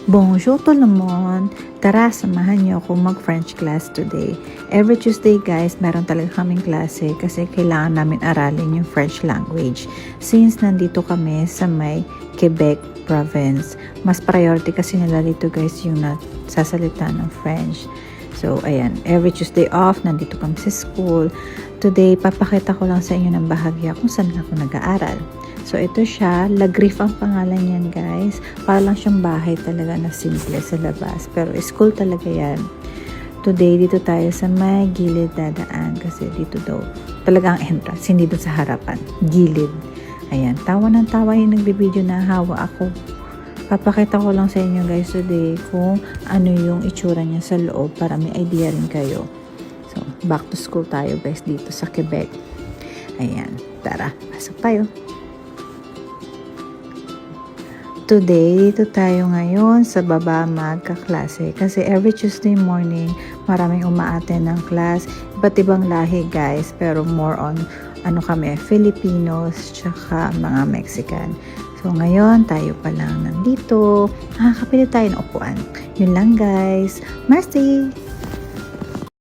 Bonjour tout le monde! Tara, samahan niyo ako mag-French class today. Every Tuesday guys, meron talaga kaming klase kasi kailangan namin aralin yung French language. Since nandito kami sa may Quebec province, mas priority kasi nila dito guys yung sasalita ng French. So, ayan, every Tuesday off, nandito kami sa school. Today, papakita ko lang sa inyo ng bahagya kung saan ako nag-aaral. So, ito siya. La Griffe ang pangalan yan, guys. Para lang siyang bahay talaga na simple sa labas. Pero school talaga yan. Today, dito tayo sa may gilid dadaan. Kasi dito daw talaga ang entrance. Hindi doon sa harapan. Gilid. Ayan. Tawa ng tawa yung nagbibideo na hawa ako. Papakita ko lang sa inyo, guys, today kung ano yung itsura niya sa loob para may idea rin kayo. So, back to school tayo, guys, dito sa Quebec. Ayan. Tara, pasok tayo. Today, dito tayo ngayon sa baba magkaklase. Kasi every Tuesday morning, maraming umaattend ng class. Iba't ibang lahi guys, pero more on ano kami, Filipinos, tsaka mga Mexican. So ngayon, tayo pa lang nandito. Nakakapili tayo ng upuan. Yun lang guys. Merci!